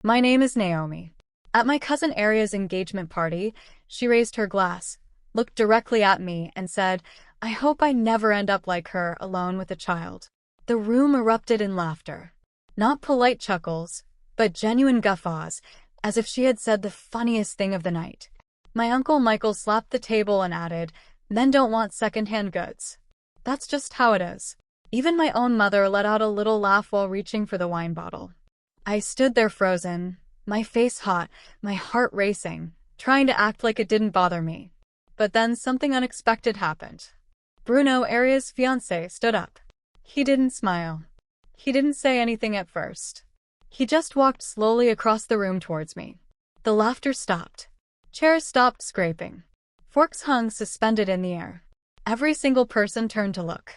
My name is Naomi. At my cousin Aria's engagement party, she raised her glass, looked directly at me, and said, I hope I never end up like her, alone with a child. The room erupted in laughter. Not polite chuckles, but genuine guffaws, as if she had said the funniest thing of the night. My Uncle Michael slapped the table and added, Men don't want second-hand goods. That's just how it is. Even my own mother let out a little laugh while reaching for the wine bottle. I stood there frozen, my face hot, my heart racing, trying to act like it didn't bother me. But then something unexpected happened. Bruno, Aria's fiancé, stood up. He didn't smile. He didn't say anything at first. He just walked slowly across the room towards me. The laughter stopped. Chairs stopped scraping. Forks hung suspended in the air. Every single person turned to look.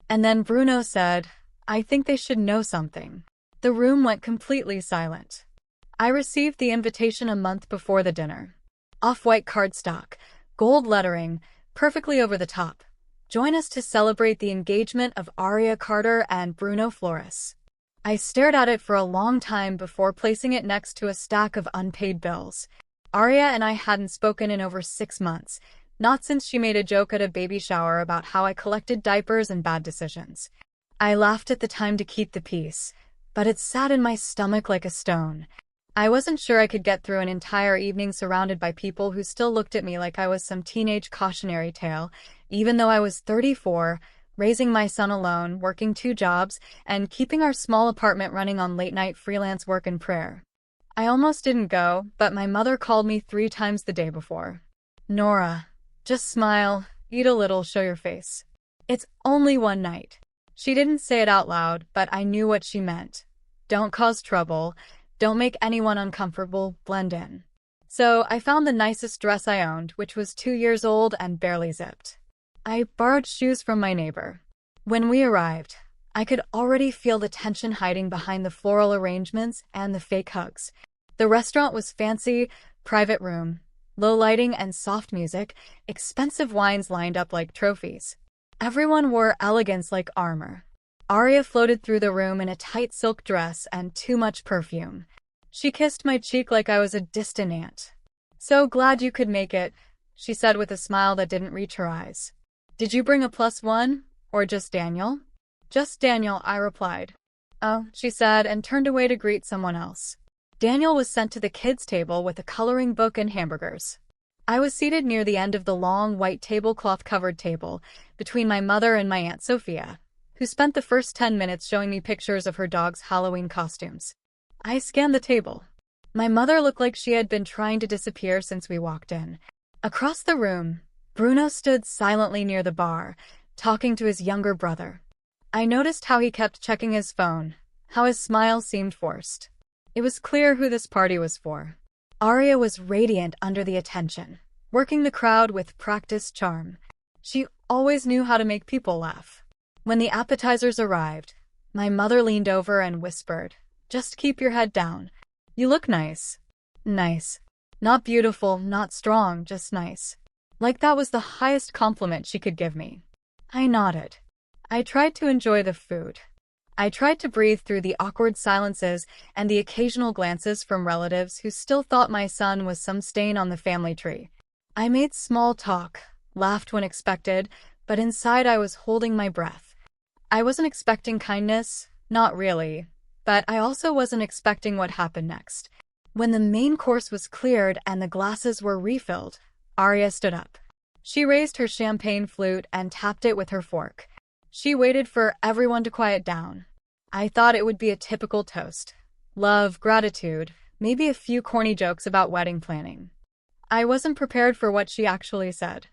And then Bruno said, I think they should know something. The room went completely silent. I received the invitation a month before the dinner. Off-white cardstock, gold lettering, perfectly over the top. Join us to celebrate the engagement of Aria Carter and Bruno Flores. I stared at it for a long time before placing it next to a stack of unpaid bills. Aria and I hadn't spoken in over 6 months, not since she made a joke at a baby shower about how I collected diapers and bad decisions. I laughed at the time to keep the peace, but it sat in my stomach like a stone. I wasn't sure I could get through an entire evening surrounded by people who still looked at me like I was some teenage cautionary tale, even though I was 34, raising my son alone, working 2 jobs, and keeping our small apartment running on late-night freelance work and prayer. I almost didn't go, but my mother called me 3 times the day before. Nora, just smile, eat a little, show your face. It's only one night. She didn't say it out loud, but I knew what she meant. Don't cause trouble. Don't make anyone uncomfortable, blend in. So I found the nicest dress I owned, which was 2 years old and barely zipped. I borrowed shoes from my neighbor. When we arrived, I could already feel the tension hiding behind the floral arrangements and the fake hugs. The restaurant was fancy, private room, low lighting and soft music, expensive wines lined up like trophies. Everyone wore elegance like armor. Aria floated through the room in a tight silk dress and too much perfume. She kissed my cheek like I was a distant aunt. So glad you could make it, she said with a smile that didn't reach her eyes. Did you bring a +1, or just Daniel? Just Daniel, I replied. Oh, she said, and turned away to greet someone else. Daniel was sent to the kids' table with a coloring book and hamburgers. I was seated near the end of the long, white tablecloth-covered table, between my mother and my Aunt Sophia, who spent the first 10 minutes showing me pictures of her dog's Halloween costumes. I scanned the table. My mother looked like she had been trying to disappear since we walked in. Across the room, Bruno stood silently near the bar, talking to his younger brother. I noticed how he kept checking his phone, how his smile seemed forced. It was clear who this party was for. Aria was radiant under the attention, working the crowd with practiced charm. She always knew how to make people laugh. When the appetizers arrived, my mother leaned over and whispered, Just keep your head down. You look nice. Nice. Not beautiful, not strong, just nice. Like that was the highest compliment she could give me. I nodded. I tried to enjoy the food. I tried to breathe through the awkward silences and the occasional glances from relatives who still thought my son was some stain on the family tree. I made small talk, laughed when expected, but inside I was holding my breath. I wasn't expecting kindness, not really, but I also wasn't expecting what happened next. When the main course was cleared and the glasses were refilled, Aria stood up. She raised her champagne flute and tapped it with her fork. She waited for everyone to quiet down. I thought it would be a typical toast. Love, gratitude, maybe a few corny jokes about wedding planning. I wasn't prepared for what she actually said.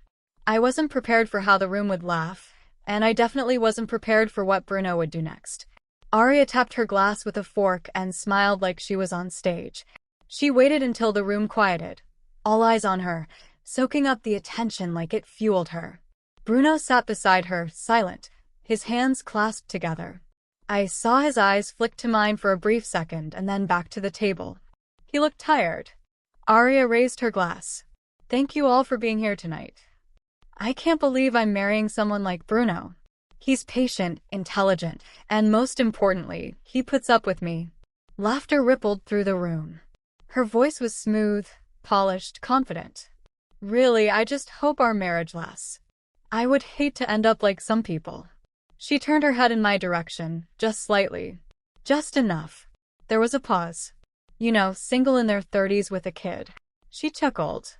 I wasn't prepared for how the room would laugh, and I definitely wasn't prepared for what Bruno would do next. Aria tapped her glass with a fork and smiled like she was on stage. She waited until the room quieted, all eyes on her, soaking up the attention like it fueled her. Bruno sat beside her, silent, his hands clasped together. I saw his eyes flick to mine for a brief second and then back to the table. He looked tired. Aria raised her glass. Thank you all for being here tonight. I can't believe I'm marrying someone like Bruno. He's patient, intelligent, and most importantly, he puts up with me. Laughter rippled through the room. Her voice was smooth, polished, confident. Really, I just hope our marriage lasts. I would hate to end up like some people. She turned her head in my direction, just slightly. Just enough. There was a pause. You know, single in their 30s with a kid. She chuckled.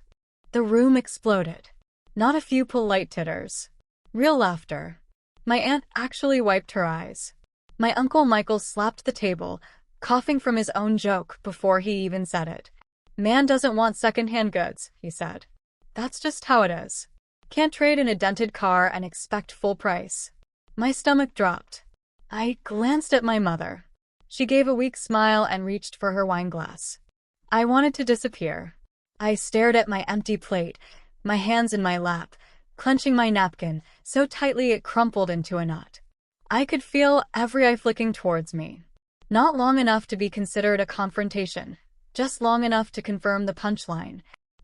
The room exploded. Not a few polite titters. Real laughter. My aunt actually wiped her eyes. My Uncle Michael slapped the table, coughing from his own joke before he even said it. Man doesn't want second-hand goods, he said. That's just how it is. Can't trade in a dented car and expect full price. My stomach dropped. I glanced at my mother. She gave a weak smile and reached for her wine glass. I wanted to disappear. I stared at my empty plate, my hands in my lap, clenching my napkin so tightly it crumpled into a knot. I could feel every eye flicking towards me. Not long enough to be considered a confrontation, just long enough to confirm the punchline.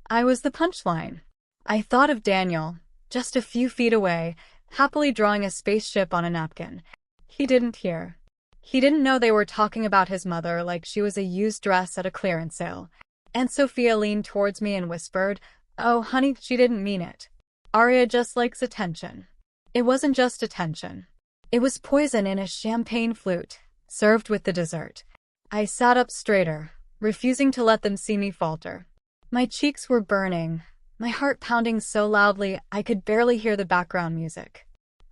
I was the punchline. I thought of Daniel, just a few feet away, happily drawing a spaceship on a napkin. He didn't hear. He didn't know they were talking about his mother like she was a used dress at a clearance sale. Aunt Sophia leaned towards me and whispered, "Oh, honey, she didn't mean it. Arya just likes attention." It wasn't just attention. It was poison in a champagne flute, served with the dessert. I sat up straighter, refusing to let them see me falter. My cheeks were burning, my heart pounding so loudly I could barely hear the background music.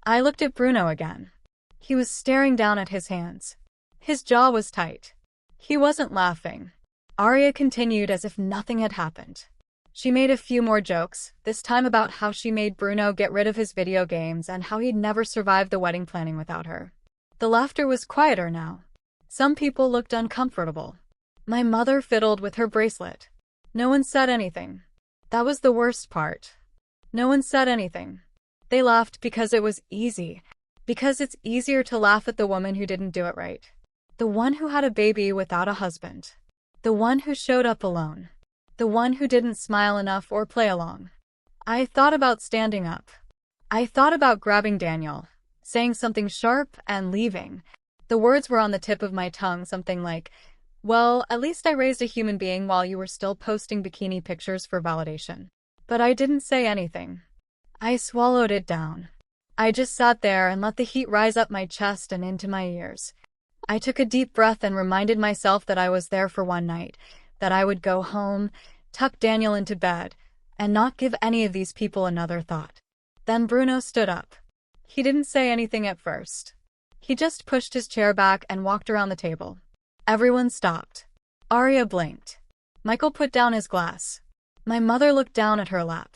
I looked at Bruno again. He was staring down at his hands. His jaw was tight. He wasn't laughing. Arya continued as if nothing had happened. She made a few more jokes, this time about how she made Bruno get rid of his video games and how he'd never survived the wedding planning without her. The laughter was quieter now. Some people looked uncomfortable. My mother fiddled with her bracelet. No one said anything. That was the worst part. No one said anything. They laughed because it was easy. Because it's easier to laugh at the woman who didn't do it right. The one who had a baby without a husband. The one who showed up alone. The one who didn't smile enough or play along. I thought about standing up. I thought about grabbing Daniel, saying something sharp and leaving. The words were on the tip of my tongue, something like, "Well, at least I raised a human being while you were still posting bikini pictures for validation." But I didn't say anything. I swallowed it down. I just sat there and let the heat rise up my chest and into my ears. I took a deep breath and reminded myself that I was there for one night, that I would go home, tuck Daniel into bed, and not give any of these people another thought. Then Bruno stood up. He didn't say anything at first. He just pushed his chair back and walked around the table. Everyone stopped. Arya blinked. Michael put down his glass. My mother looked down at her lap.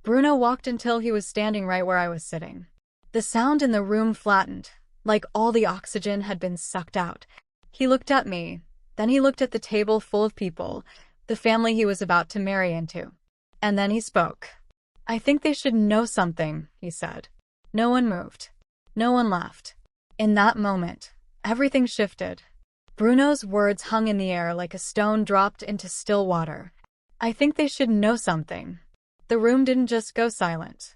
Bruno walked until he was standing right where I was sitting. The sound in the room flattened, like all the oxygen had been sucked out. He looked at me, then he looked at the table full of people, the family he was about to marry into. And then he spoke. "I think they should know something," he said. No one moved. No one laughed. In that moment, everything shifted. Bruno's words hung in the air like a stone dropped into still water. "I think they should know something." The room didn't just go silent.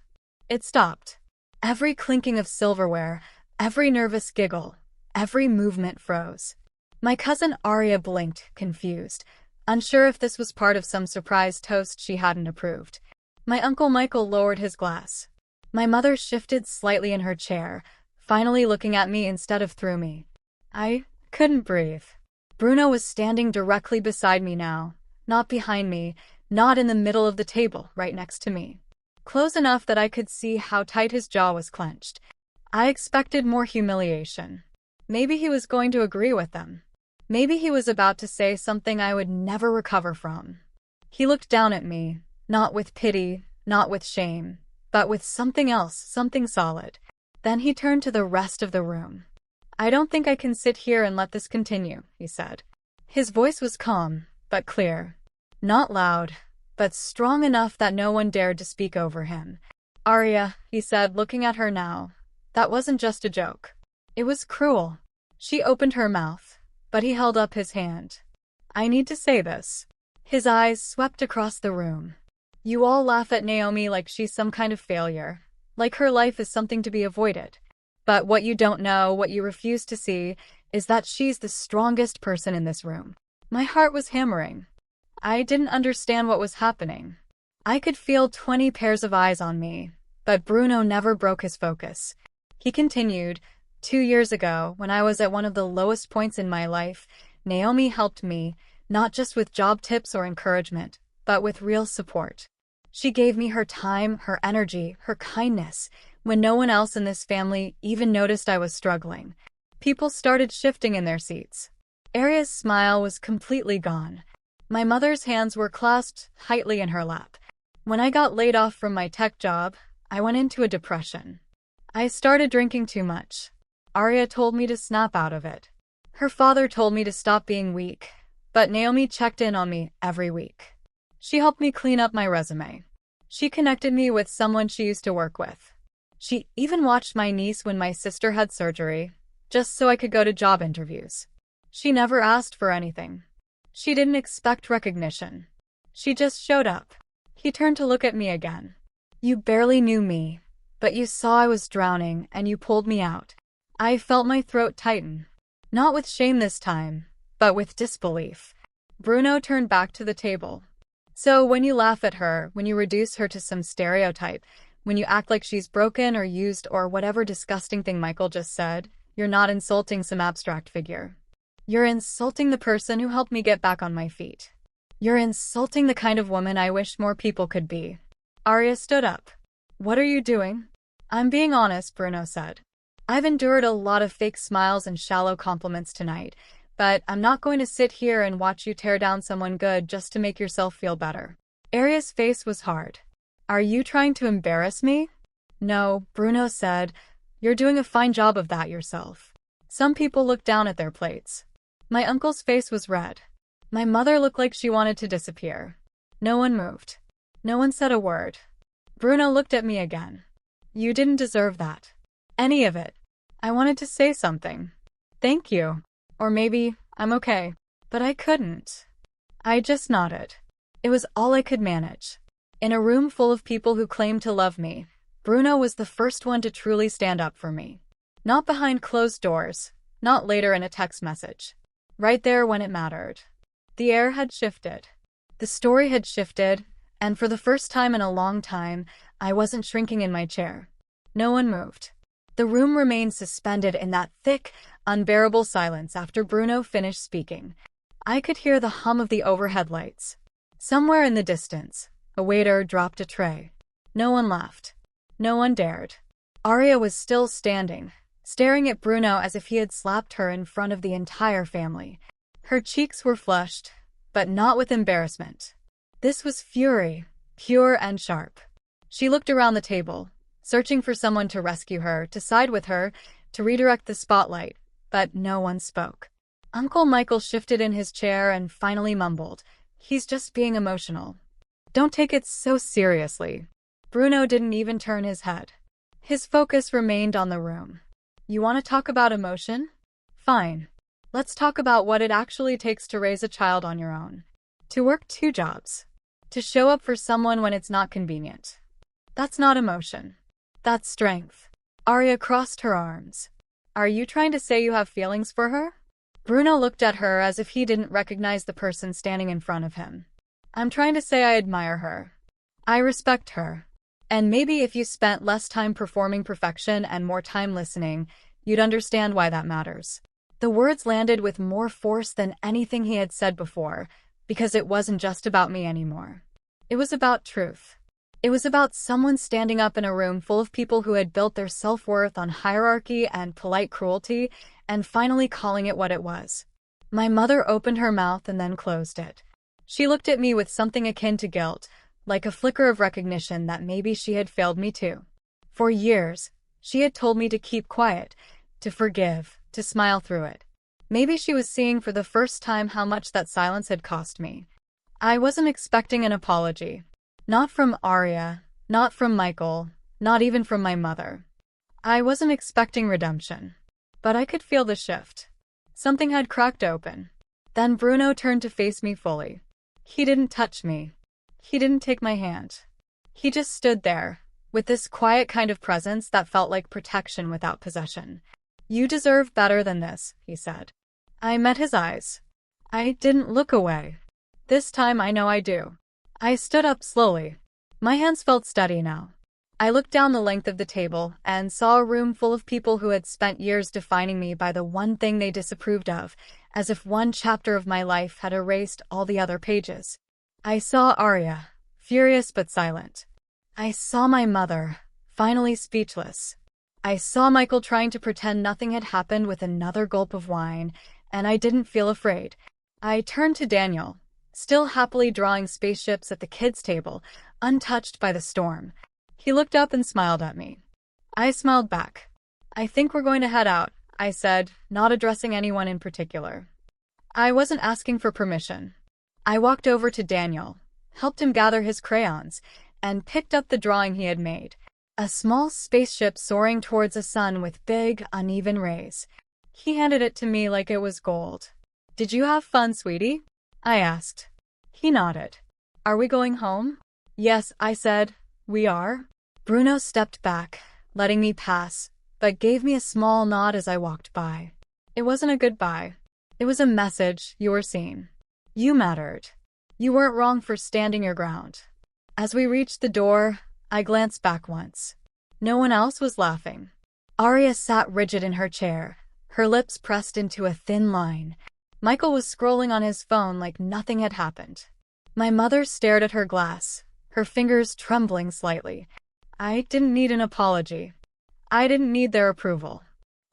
It stopped. Every clinking of silverware, every nervous giggle, every movement froze. My cousin Arya blinked, confused, unsure if this was part of some surprise toast she hadn't approved. My Uncle Michael lowered his glass. My mother shifted slightly in her chair, finally looking at me instead of through me. I couldn't breathe. Bruno was standing directly beside me now, not behind me, not in the middle of the table, right next to me. Close enough that I could see how tight his jaw was clenched. I expected more humiliation. Maybe he was going to agree with them. Maybe he was about to say something I would never recover from. He looked down at me, not with pity, not with shame, but with something else, something solid. Then he turned to the rest of the room. "I don't think I can sit here and let this continue," he said. His voice was calm, but clear. Not loud, but strong enough that no one dared to speak over him. "Arya," he said, looking at her now, "that wasn't just a joke. It was cruel." She opened her mouth, but he held up his hand. "I need to say this." His eyes swept across the room. "You all laugh at Naomi like she's some kind of failure, like her life is something to be avoided. But what you don't know, what you refuse to see, is that she's the strongest person in this room. My heart was hammering. I didn't understand what was happening. I could feel 20 pairs of eyes on me, but Bruno never broke his focus. He continued, 2 years ago, when I was at one of the lowest points in my life, Naomi helped me, not just with job tips or encouragement, but with real support. She gave me her time, her energy, her kindness, when no one else in this family even noticed I was struggling. People started shifting in their seats. Aria's smile was completely gone. My mother's hands were clasped tightly in her lap. When I got laid off from my tech job, I went into a depression. I started drinking too much. Aria told me to snap out of it. Her father told me to stop being weak, but Naomi checked in on me every week. She helped me clean up my resume. She connected me with someone she used to work with. She even watched my niece when my sister had surgery, just so I could go to job interviews. She never asked for anything. She didn't expect recognition. She just showed up. He turned to look at me again. You barely knew me, but you saw I was drowning and you pulled me out. I felt my throat tighten. Not with shame this time, but with disbelief. Bruno turned back to the table. So when you laugh at her, when you reduce her to some stereotype, when you act like she's broken or used or whatever disgusting thing Michael just said, you're not insulting some abstract figure. You're insulting the person who helped me get back on my feet. You're insulting the kind of woman I wish more people could be. Aria stood up. What are you doing? I'm being honest, Bruno said. I've endured a lot of fake smiles and shallow compliments tonight, but I'm not going to sit here and watch you tear down someone good just to make yourself feel better. Aria's face was hard. Are you trying to embarrass me? No, Bruno said. You're doing a fine job of that yourself. Some people look down at their plates. My uncle's face was red. My mother looked like she wanted to disappear. No one moved. No one said a word. Bruno looked at me again. You didn't deserve that. Any of it. I wanted to say something. Thank you. Or maybe, I'm okay. But I couldn't. I just nodded. It was all I could manage. In a room full of people who claimed to love me, Bruno was the first one to truly stand up for me. Not behind closed doors, not later in a text message. Right there when it mattered. The air had shifted. The story had shifted, and for the first time in a long time, I wasn't shrinking in my chair. No one moved. The room remained suspended in that thick, unbearable silence after Bruno finished speaking. I could hear the hum of the overhead lights. Somewhere in the distance, a waiter dropped a tray. No one laughed. No one dared. Aria was still standing, staring at Bruno as if he had slapped her in front of the entire family. Her cheeks were flushed, but not with embarrassment. This was fury, pure and sharp. She looked around the table, searching for someone to rescue her, to side with her, to redirect the spotlight, but no one spoke. Uncle Michael shifted in his chair and finally mumbled, "He's just being emotional. Don't take it so seriously." Bruno didn't even turn his head. His focus remained on the room. You want to talk about emotion? Fine. Let's talk about what it actually takes to raise a child on your own. To work 2 jobs. To show up for someone when it's not convenient. That's not emotion. That's strength. Aria crossed her arms. Are you trying to say you have feelings for her? Bruno looked at her as if he didn't recognize the person standing in front of him. I'm trying to say I admire her. I respect her. And maybe if you spent less time performing perfection and more time listening, you'd understand why that matters. The words landed with more force than anything he had said before, because it wasn't just about me anymore. It was about truth. It was about someone standing up in a room full of people who had built their self-worth on hierarchy and polite cruelty, and finally calling it what it was. My mother opened her mouth and then closed it. She looked at me with something akin to guilt, like a flicker of recognition that maybe she had failed me too. For years, she had told me to keep quiet, to forgive, to smile through it. Maybe she was seeing for the first time how much that silence had cost me. I wasn't expecting an apology. Not from Aria, not from Michael, not even from my mother. I wasn't expecting redemption. But I could feel the shift. Something had cracked open. Then Bruno turned to face me fully. He didn't touch me. He didn't take my hand. He just stood there, with this quiet kind of presence that felt like protection without possession. You deserve better than this, he said. I met his eyes. I didn't look away. This time I know I do. I stood up slowly. My hands felt steady now. I looked down the length of the table and saw a room full of people who had spent years defining me by the one thing they disapproved of, as if one chapter of my life had erased all the other pages. I saw Arya, furious but silent. I saw my mother, finally speechless. I saw Michael trying to pretend nothing had happened with another gulp of wine, and I didn't feel afraid. I turned to Daniel, still happily drawing spaceships at the kids' table, untouched by the storm. He looked up and smiled at me. I smiled back. I think we're going to head out, I said, not addressing anyone in particular. I wasn't asking for permission. I walked over to Daniel, helped him gather his crayons, and picked up the drawing he had made. A small spaceship soaring towards a sun with big, uneven rays. He handed it to me like it was gold. Did you have fun, sweetie? I asked. He nodded. Are we going home? Yes, I said. We are. Bruno stepped back, letting me pass, but gave me a small nod as I walked by. It wasn't a goodbye. It was a message. You were seen. You mattered. You weren't wrong for standing your ground. As we reached the door, I glanced back once. No one else was laughing. Arya sat rigid in her chair, her lips pressed into a thin line. Michael was scrolling on his phone like nothing had happened. My mother stared at her glass, her fingers trembling slightly. I didn't need an apology. I didn't need their approval.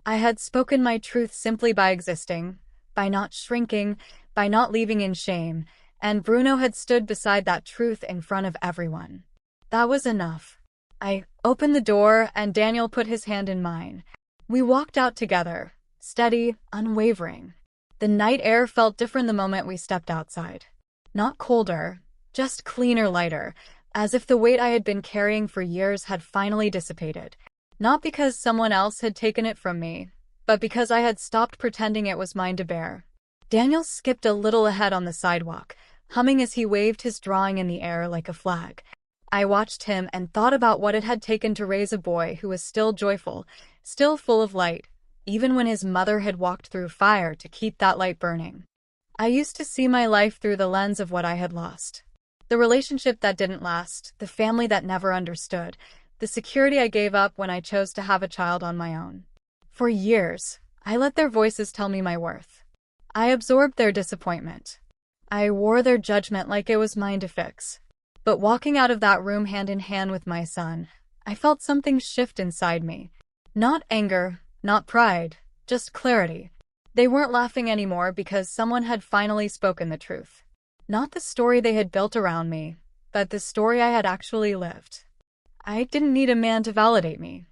I had spoken my truth simply by existing, by not shrinking, by not leaving in shame, and Bruno had stood beside that truth in front of everyone. That was enough. I opened the door and Daniel put his hand in mine. We walked out together, steady, unwavering. The night air felt different the moment we stepped outside. Not colder, just cleaner, lighter, as if the weight I had been carrying for years had finally dissipated. Not because someone else had taken it from me, but because I had stopped pretending it was mine to bear. Daniel skipped a little ahead on the sidewalk, humming as he waved his drawing in the air like a flag. I watched him and thought about what it had taken to raise a boy who was still joyful, still full of light, even when his mother had walked through fire to keep that light burning. I used to see my life through the lens of what I had lost. The relationship that didn't last, the family that never understood, the security I gave up when I chose to have a child on my own. For years, I let their voices tell me my worth. I absorbed their disappointment. I wore their judgment like it was mine to fix. But walking out of that room hand in hand with my son, I felt something shift inside me. Not anger, not pride, just clarity. They weren't laughing anymore because someone had finally spoken the truth. Not the story they had built around me, but the story I had actually lived. I didn't need a man to validate me.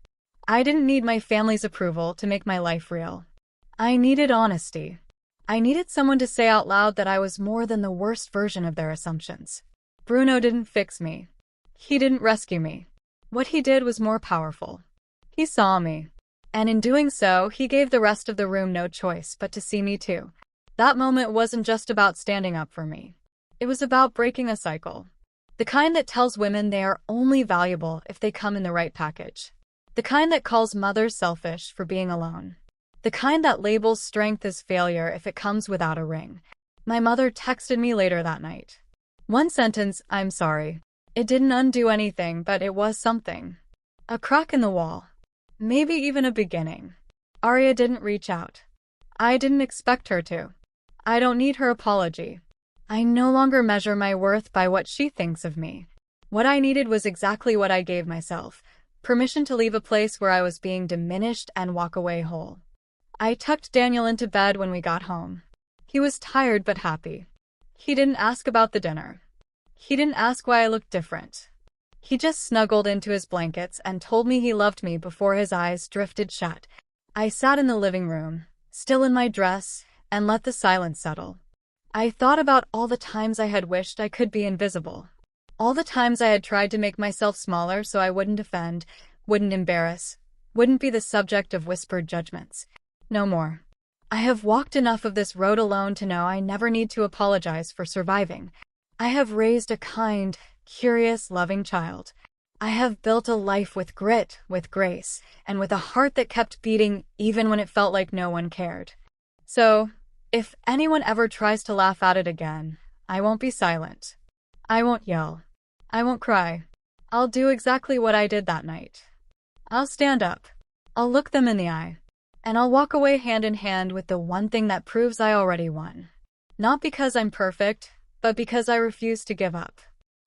I didn't need my family's approval to make my life real. I needed honesty. I needed someone to say out loud that I was more than the worst version of their assumptions. Bruno didn't fix me. He didn't rescue me. What he did was more powerful. He saw me. And in doing so, he gave the rest of the room no choice but to see me too. That moment wasn't just about standing up for me. It was about breaking a cycle. The kind that tells women they are only valuable if they come in the right package. The kind that calls mothers selfish for being alone. The kind that labels strength as failure if it comes without a ring. My mother texted me later that night. One sentence, I'm sorry. It didn't undo anything, but it was something. A crack in the wall. Maybe even a beginning. Arya didn't reach out. I didn't expect her to. I don't need her apology. I no longer measure my worth by what she thinks of me. What I needed was exactly what I gave myself. Permission to leave a place where I was being diminished and walk away whole. I tucked Daniel into bed when we got home. He was tired but happy. He didn't ask about the dinner. He didn't ask why I looked different. He just snuggled into his blankets and told me he loved me before his eyes drifted shut. I sat in the living room, still in my dress, and let the silence settle. I thought about all the times I had wished I could be invisible. All the times I had tried to make myself smaller so I wouldn't offend, wouldn't embarrass, wouldn't be the subject of whispered judgments. No more. I have walked enough of this road alone to know I never need to apologize for surviving. I have raised a kind, curious, loving child. I have built a life with grit, with grace, and with a heart that kept beating even when it felt like no one cared. So, if anyone ever tries to laugh at it again, I won't be silent. I won't yell. I won't cry. I'll do exactly what I did that night. I'll stand up. I'll look them in the eye. And I'll walk away hand in hand with the one thing that proves I already won. Not because I'm perfect, but because I refuse to give up.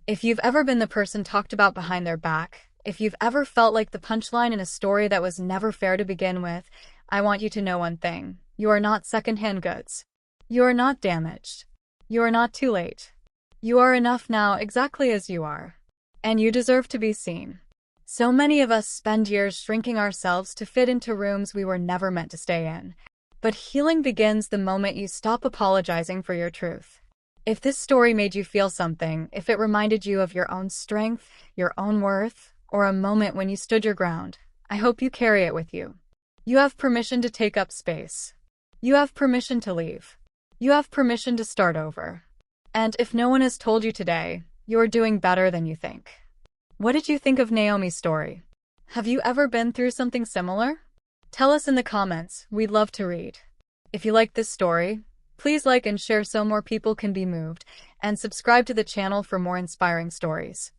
If you've ever been the person talked about behind their back, if you've ever felt like the punchline in a story that was never fair to begin with, I want you to know one thing. You are not secondhand goods. You are not damaged. You are not too late. You are enough now exactly as you are. And you deserve to be seen. So many of us spend years shrinking ourselves to fit into rooms we were never meant to stay in. But healing begins the moment you stop apologizing for your truth. If this story made you feel something, if it reminded you of your own strength, your own worth, or a moment when you stood your ground, I hope you carry it with you. You have permission to take up space. You have permission to leave. You have permission to start over. And if no one has told you today, you are doing better than you think. What did you think of Naomi's story? Have you ever been through something similar? Tell us in the comments, we'd love to read. If you like this story, please like and share so more people can be moved, and subscribe to the channel for more inspiring stories.